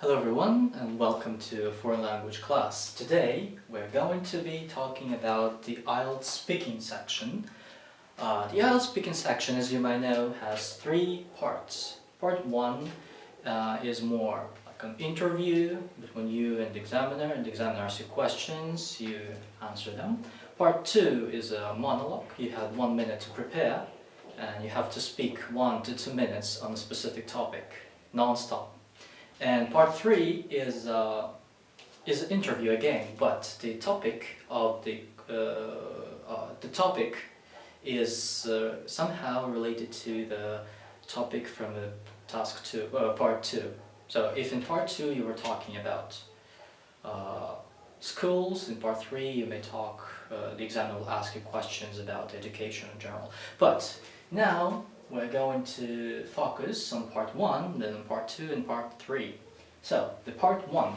Hello everyone and welcome to a foreign language class. Today we're going to be talking about the IELTS speaking section. The IELTS speaking section, as you might know, has three parts. Part 1 is more like an interview between you and the examiner asks you questions, you answer them. Part 2 is a monologue. You have 1 minute to prepare and you have to speak 1 to 2 minutes on a specific topic, non-stop. And part 3 is an interview again, but the topic of the topic is somehow related to the topic from the part 2. So if in part 2 you were talking about schools, in part 3 you may talk, the examiner will ask you questions about education in general. But now we're going to focus on part 1, then part 2 and part 3. So, the part 1.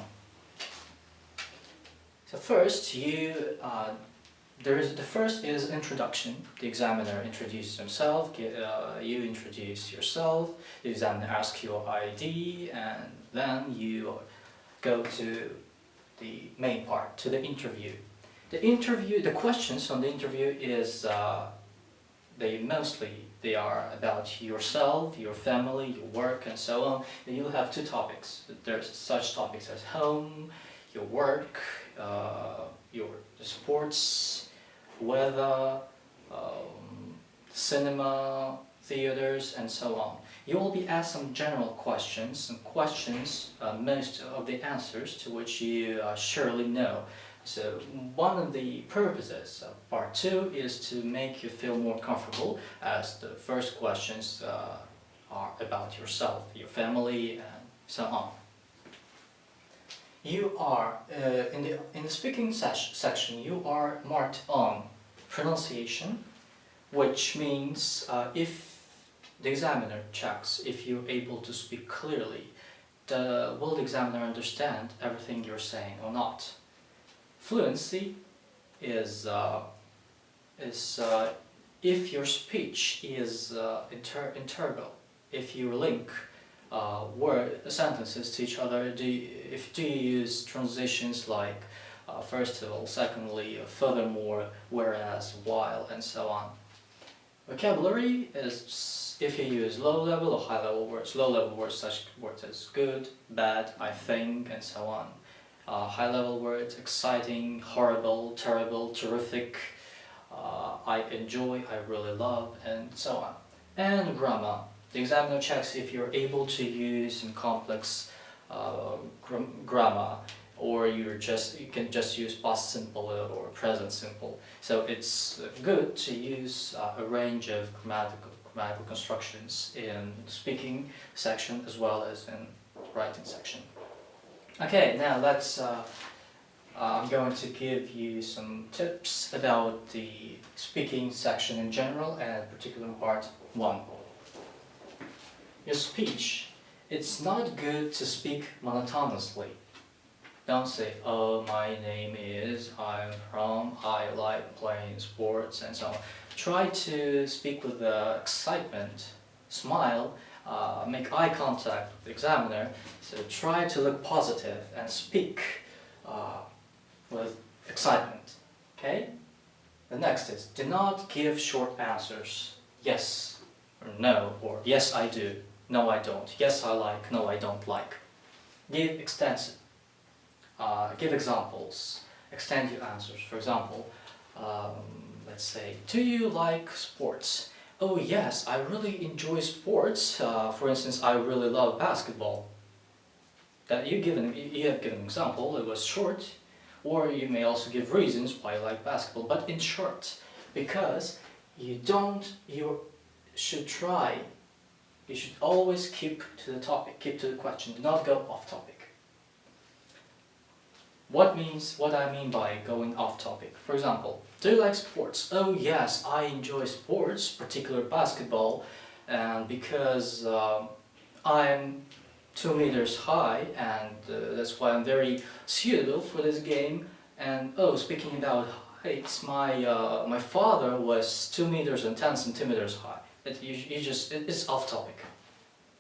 So first, the first is introduction. The examiner introduces himself, you introduce yourself, the examiner asks your ID, and then you go to the main part, to the interview. The questions on the interview is they are about yourself, your family, your work, and so on. And you'll have 2 topics. There's such topics as home, your work, your sports, weather, cinema, theaters, and so on. You will be asked some general questions, most of the answers to which you surely know. So one of the purposes of part 2 is to make you feel more comfortable, as the first questions are about yourself, your family, and so on. You are in the speaking section. You are marked on pronunciation, which means if the examiner checks if you're able to speak clearly, will the examiner understand everything you're saying or not? Fluency is if your speech is integral, if you link sentences to each other. Do you use transitions like first of all, secondly, furthermore, whereas, while, and so on. Vocabulary is if you use low-level or high-level words. Low-level words, such words as good, bad, I think, and so on. High-level words, exciting, horrible, terrible, terrific, I enjoy, I really love, and so on. And grammar. The examiner checks if you're able to use some complex grammar, or you can just use past simple or present simple. So it's good to use a range of grammatical constructions in speaking section as well as in writing section. Okay, now I'm going to give you some tips about the speaking section in general and particular part 1. Your speech, it's not good to speak monotonously. Don't say, oh, my name is, I'm from, I like playing sports, and so on. Try to speak with excitement, smile, make eye contact with the examiner. So try to look positive and speak with excitement. Okay? The next is, do not give short answers. Yes or no, or yes I do, no I don't, yes I like, no I don't like. Give examples, extend your answers. For example, let's say, do you like sports? Oh yes, I really enjoy sports. For instance, I really love basketball. That you have given an example, it was short, or you may also give reasons why you like basketball, but in short, because you should always keep to the topic, keep to the question, do not go off topic. What I mean by going off topic? For example, do you like sports? Oh yes, I enjoy sports, particularly basketball, and because I'm 2 meters high, and that's why I'm very suitable for this game. And oh, speaking about heights, my father was 2 meters and 10 centimeters high. It's off topic.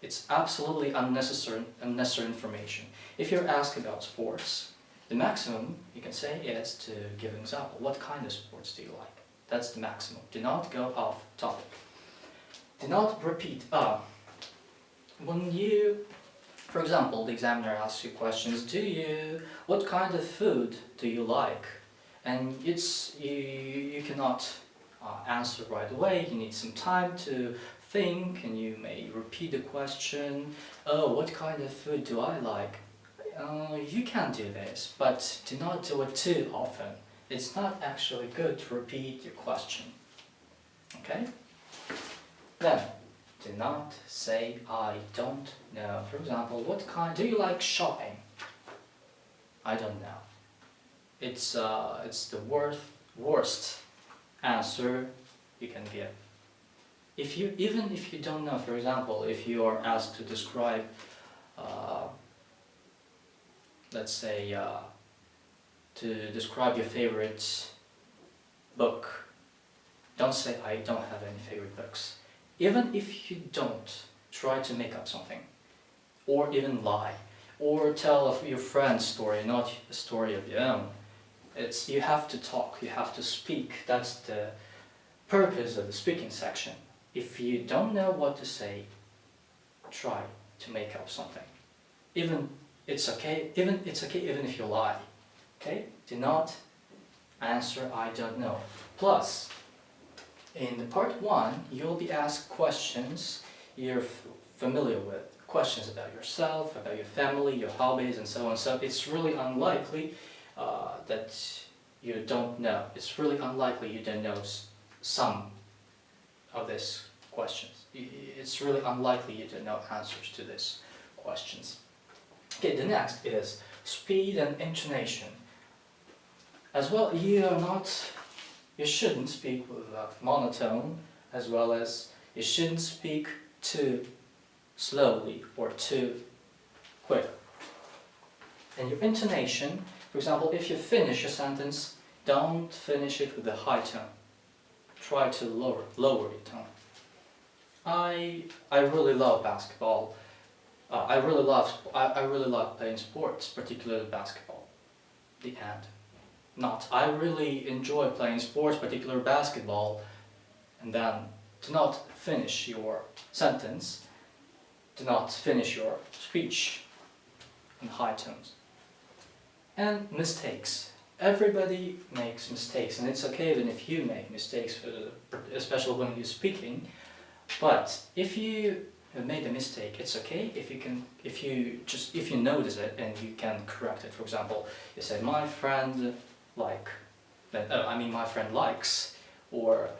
It's absolutely unnecessary information. If you're asked about sports, the maximum you can say is to give an example. What kind of sports do you like? That's the maximum. Do not go off topic. Do not repeat. When you, for example, the examiner asks you questions, what kind of food do you like? And you cannot answer right away. You need some time to think, and you may repeat the question. Oh, what kind of food do I like? You can do this, but do not do it too often. It's not actually good to repeat your question. Okay? Then, do not say I don't know. For example, do you like shopping? I don't know. It's the worst answer you can give. Even if you don't know, for example, if you are asked to describe, let's say, to describe your favorite book, don't say I don't have any favorite books. Even if you don't, try to make up something, or even lie, or tell your friend's story, not a story of your own. You have to talk, you have to speak. That's the purpose of the speaking section. If you don't know what to say, try to make up something. It's okay even if you lie. Okay? Do not answer I don't know. Plus, in the part 1, you'll be asked questions you're familiar with. Questions about yourself, about your family, your hobbies, and so on. So it's really unlikely that you don't know. It's really unlikely you don't know some of these questions. It's really unlikely you don't know answers to these questions. Okay, the next is speed and intonation. As well, you shouldn't speak with a monotone, as well as you shouldn't speak too slowly or too quick. And your intonation, for example, if you finish a sentence, don't finish it with a high tone. Try to lower your tone. I really love basketball. I really love playing sports, particularly basketball. The end. Not I really enjoy playing sports, particularly basketball, and then do not finish your sentence. Do not finish your speech in high tones. And mistakes. Everybody makes mistakes, and it's okay even if you make mistakes, especially when you're speaking. But if you have made a mistake, it's okay if you notice it and you can correct it. For example, you say my friend likes, or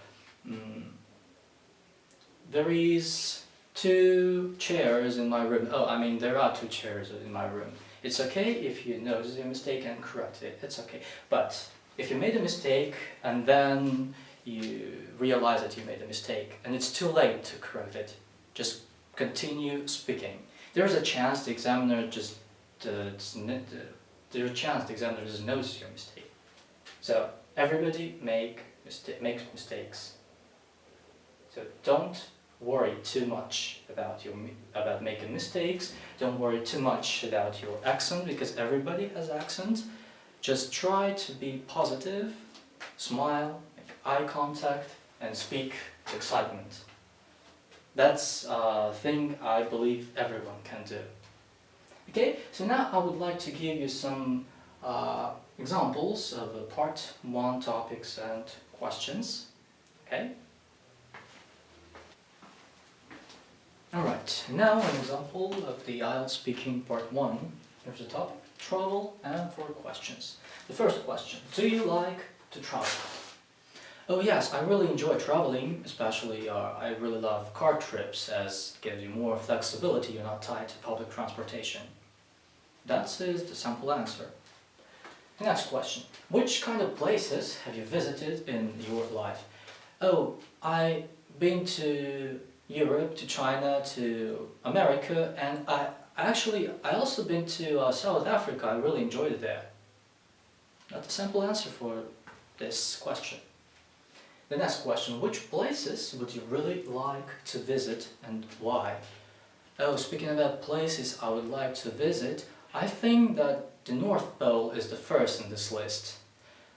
there is 2 chairs in my room. There are 2 chairs in my room. It's okay if you notice your mistake and correct it. It's okay. But if you made a mistake and then you realize that you made a mistake and it's too late to correct it, just continue speaking. There's a chance the examiner doesn't notice your mistake. So everybody makes mistakes. So don't worry too much about making mistakes. Don't worry too much about your accent, because everybody has accents. Just try to be positive, smile, make eye contact, and speak with excitement. That's a thing I believe everyone can do. Okay, so now I would like to give you some examples of part 1 topics and questions. Okay? Alright, now an example of the IELTS speaking part 1. There's a topic, travel, and 4 questions. The first question, do you like to travel? Oh yes, I really enjoy traveling, especially I really love car trips, as it gives you more flexibility, you're not tied to public transportation. That is the simple answer. The next question, which kind of places have you visited in your life? Oh, I've been to Europe, to China, to America, and I also been to South Africa. I really enjoyed it there. That's a simple answer for this question. The next question, which places would you really like to visit and why? Oh, speaking about places I would like to visit, I think that the North Pole is the first in this list.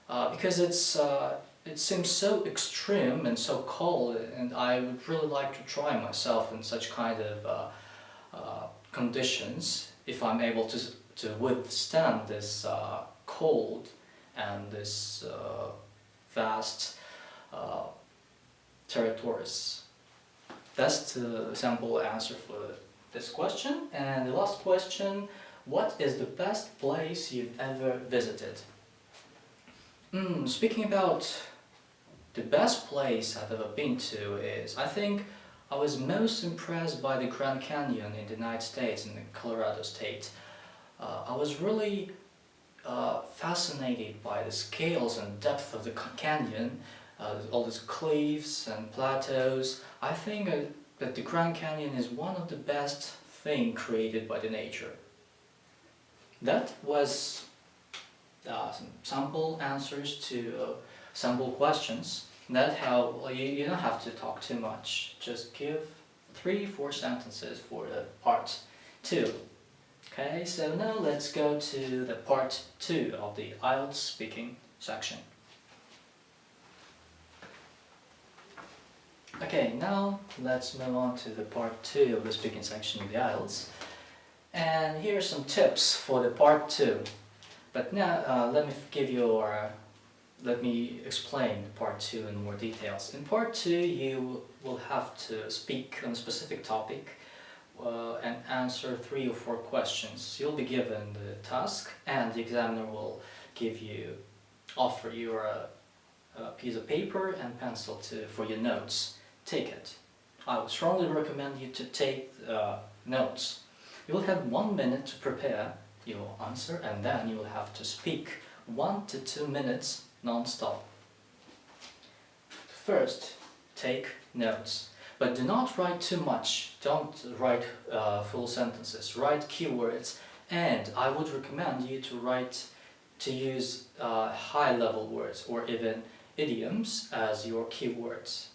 Because it seems so extreme and so cold, and I would really like to try myself in such kind of conditions if I'm able to withstand this cold and this vast uh, territories. That's the simple answer for this question. And the last question, what is the best place you've ever visited? Speaking about the best place I've ever been to is, I think I was most impressed by the Grand Canyon in the United States, in the Colorado state. I was really fascinated by the scales and depth of the canyon, all these cliffs and plateaus. I think that the Grand Canyon is one of the best things created by the nature. That was some sample answers to sample questions. That's how you don't have to talk too much. Just give 3-4 sentences for the part 2. Okay, so now let's go to the part 2 of the IELTS speaking section. Okay, now let's move on to the part 2 of the speaking section of the IELTS. And here are some tips for the part 2. But now let me explain part 2 in more details. In part 2 you will have to speak on a specific topic and answer 3 or 4 questions. You'll be given the task and the examiner will offer you a piece of paper and pencil for your notes. Take it. I would strongly recommend you to take notes. You will have 1 minute to prepare your answer, and then you will have to speak 1 to 2 minutes non-stop. First, take notes, but do not write too much. Don't write full sentences. Write keywords, and I would recommend you to use high-level words or even idioms as your keywords.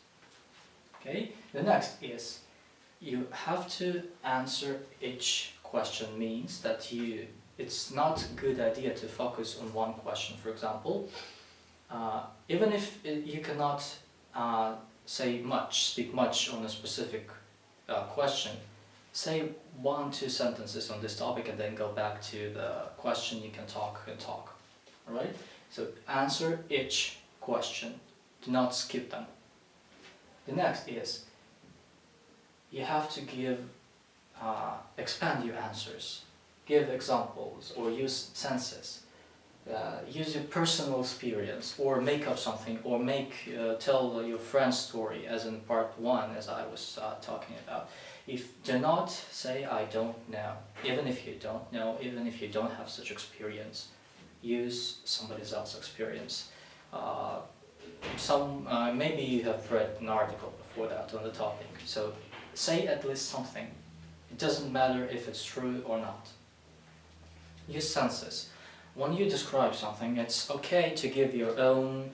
Okay. The next is you have to answer each question. Means that it's not a good idea to focus on one question. For example, even if you cannot speak much on a specific question, say 1-2 sentences on this topic and then go back to the question. You can talk and talk. Alright? So answer each question. Do not skip them. The next is you have to expand your answers. Give examples or use senses. Use your personal experience or make up something or tell your friend's story, as in part 1 as I was talking about. Do not say I don't know, even if you don't know, even if you don't have such experience. Use somebody else's experience. Maybe you have read an article before that on the topic, so say at least something. It doesn't matter if it's true or not. Use senses. When you describe something, it's okay to give your own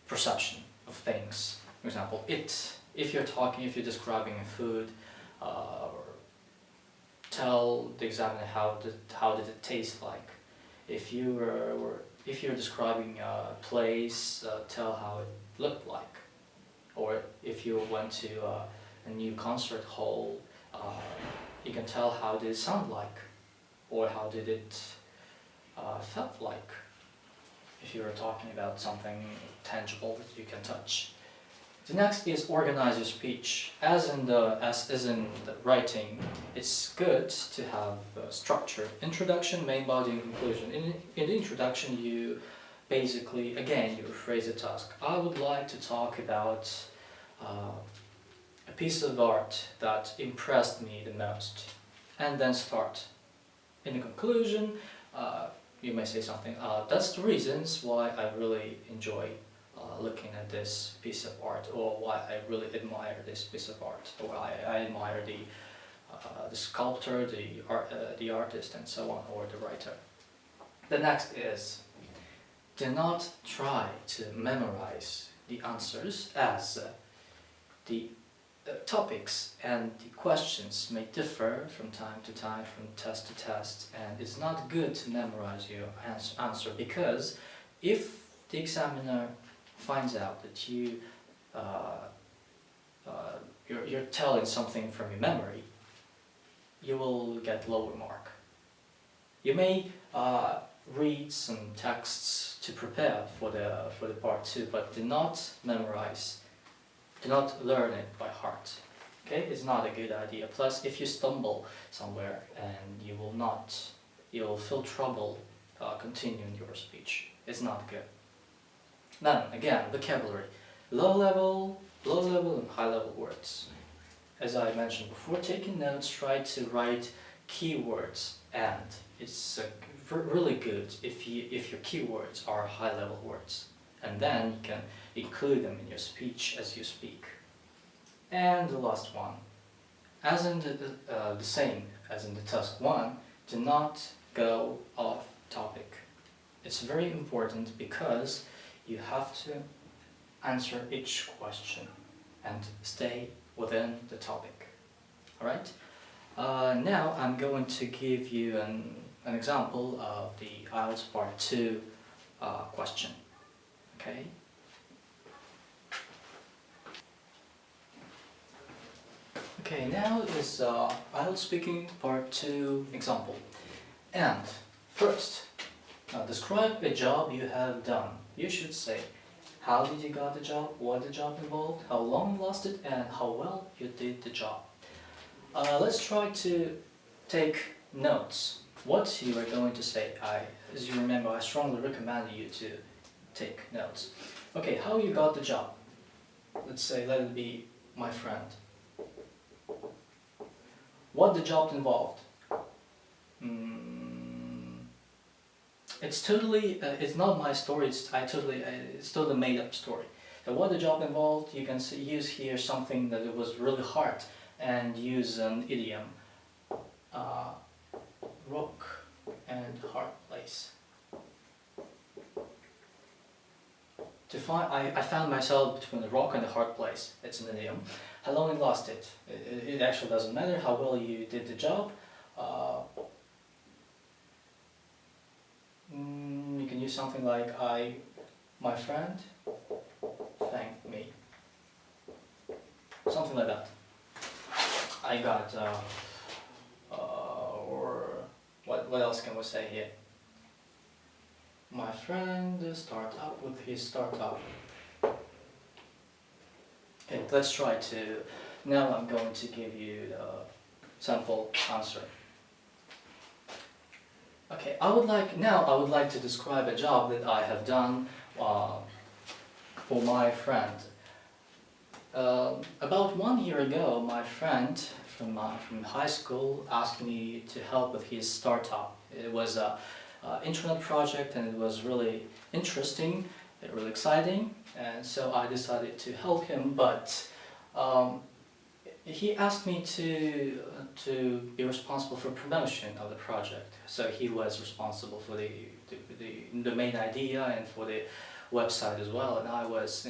perception of things. For example, if you're describing a food, or tell the examiner how did it taste like. If you're describing a place, tell how it looked like. Or if you went to a new concert hall, you can tell how did it sound like, or how did it felt like. If you were talking about something tangible that you can touch. The next is organize your speech. As in the writing, it's good to have structure. Introduction, main body, and conclusion. In the introduction, you basically, again, you rephrase the task. I would like to talk about a piece of art that impressed me the most, and then start. In the conclusion, you may say something. That's the reasons why I really enjoy looking at this piece of art, or why I really admire this piece of art, or I admire the sculptor, the artist, and so on, or the writer. The next is, do not try to memorize the answers, as the topics and the questions may differ from time to time, from test to test, and it's not good to memorize your answer, because if the examiner finds out that you're telling something from your memory, you will get lower mark. You may read some texts to prepare for the part 2, but do not memorize. Do not learn it by heart. Okay, it's not a good idea. Plus, if you stumble somewhere, and you will feel trouble continuing your speech. It's not good. Then again, vocabulary: low level, and high level words. As I mentioned before, taking notes, try to write keywords, and it's really good if your keywords are high level words, and then you can include them in your speech as you speak. And the last one, as in the same as in the task 1, do not go off topic. It's very important, because you have to answer each question and stay within the topic. Alright? Now I'm going to give you an example of the IELTS Part 2 question. Okay? Okay, now is IELTS Speaking Part 2 example. And first, describe a job you have done. You should say, how did you got the job, what the job involved, how long you lasted, and how well you did the job. Let's try to take notes. What you are going to say. As you remember, I strongly recommend you to take notes. Okay, how you got the job. Let's say, let it be my friend. What the job involved. It's totally, it's not my story, it's totally made up story. So what the job involved, you can use here something that it was really hard, and use an idiom. Rock and hard place. I found myself between a rock and a hard place. It's an idiom. How long you lost it? It actually doesn't matter how well you did the job. You can use something like my friend thanked me. Something like that. I got, or what else can we say here? My friend started up with his startup. Okay, let's try to, now I'm going to give you the sample answer. Okay, I would like to describe a job that I have done for my friend. About 1 year ago, my friend from high school asked me to help with his startup. It was an internet project, and it was really interesting, really exciting, and so I decided to help him. But he asked me to be responsible for promotion of the project. So he was responsible for the main idea and for the website as well, and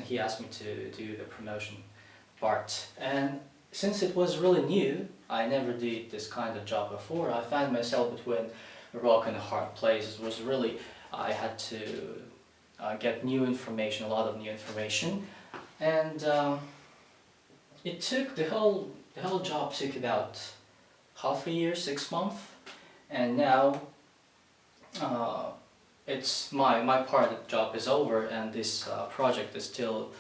he asked me to do the promotion part. And since it was really new, I never did this kind of job before. I found myself between a rock and a hard place. It was really, I had to get new information, a lot of new information, and it took the whole job took about half a year, 6 months, and now it's my part of the job is over, and this project is still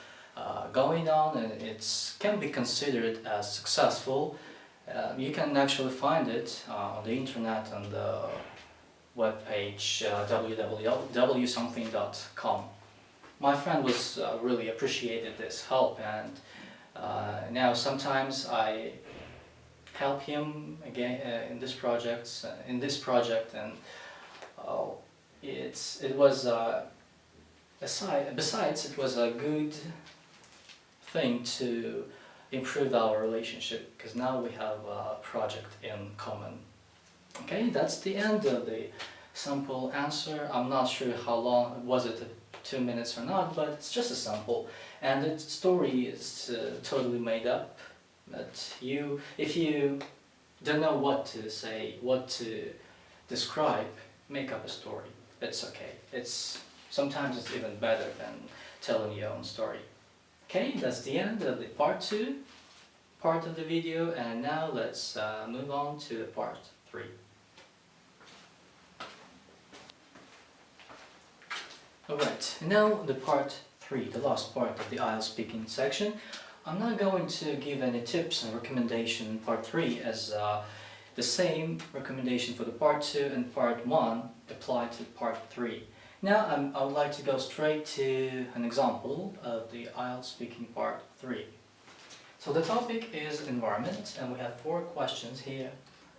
going on, and it can be considered as successful. You can actually find it on the internet on the webpage www.something.com. My friend was really appreciated this help, and now sometimes I help him again in this project, and it was besides it was a good thing to improve our relationship, because now we have a project in common. Okay, that's the end of the sample answer. I'm not sure how long was it, 2 minutes or not, but it's just a sample, and the story is totally made up, That if you don't know what to say, what to describe, make up a story. It's okay. Sometimes it's even better than telling your own story. Okay, that's the end of the part 2 part of the video, and now let's move on to part 3. Alright, now the part 3, the last part of the IELTS speaking section. I'm not going to give any tips and recommendation in part 3, as the same recommendation for the part 2 and part 1 apply to part 3. Now I would like to go straight to an example of the IELTS speaking part 3. So the topic is environment, and we have 4 questions here.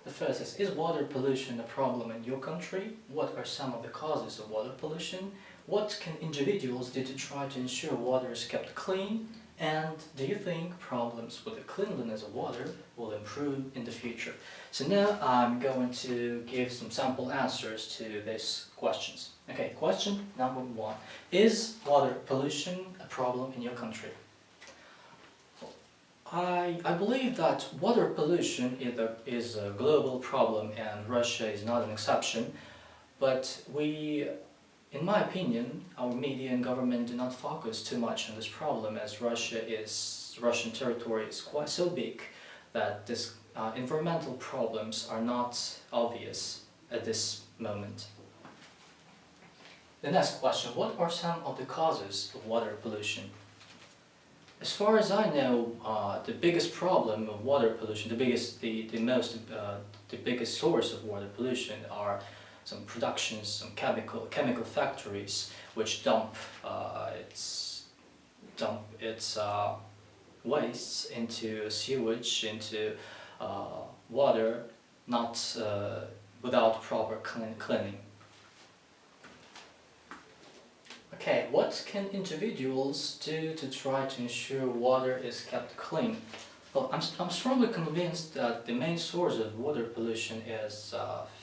The first is water pollution a problem in your country? What are some of the causes of water pollution? What can individuals do to try to ensure water is kept clean? And do you think problems with the cleanliness of water will improve in the future? So now I'm going to give some sample answers to these questions. Okay, question number 1. Is water pollution a problem in your country? I believe that water pollution is a global problem, and Russia is not an exception. But in my opinion, our media and government do not focus too much on this problem, as Russian territory is quite so big that this environmental problems are not obvious at this moment. The next question, what are some of the causes of water pollution? As far as I know, the biggest problem of water pollution, the biggest source of water pollution are some productions, some chemical factories which dump its wastes into sewage, into water, not without proper cleaning. Okay, what can individuals do to try to ensure water is kept clean? Well, I'm strongly convinced that the main source of water pollution is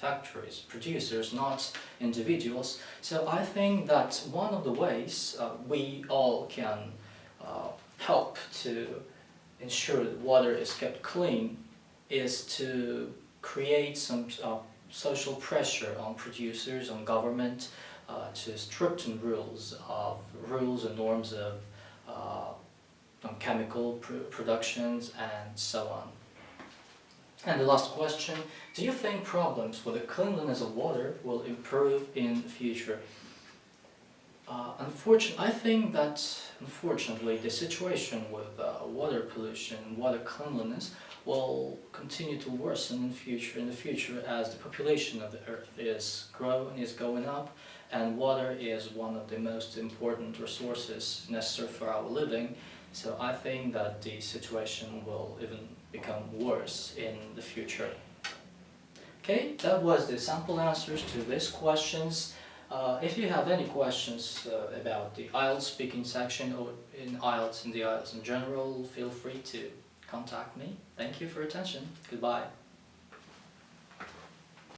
factories, producers, not individuals. So I think that one of the ways we all can help to ensure that water is kept clean is to create some social pressure on producers, on government, to stricten rules and norms of chemical productions and so on. And the last question, do you think problems with the cleanliness of water will improve in the future? I think that unfortunately the situation with water pollution and water cleanliness will continue to worsen in the future as the population of the earth is going up, and water is one of the most important resources necessary for our living. So I think that the situation will even become worse in the future. Okay, that was the sample answers to these questions. If you have any questions about the IELTS speaking section or in the IELTS in general, feel free to contact me. Thank you for your attention. Goodbye.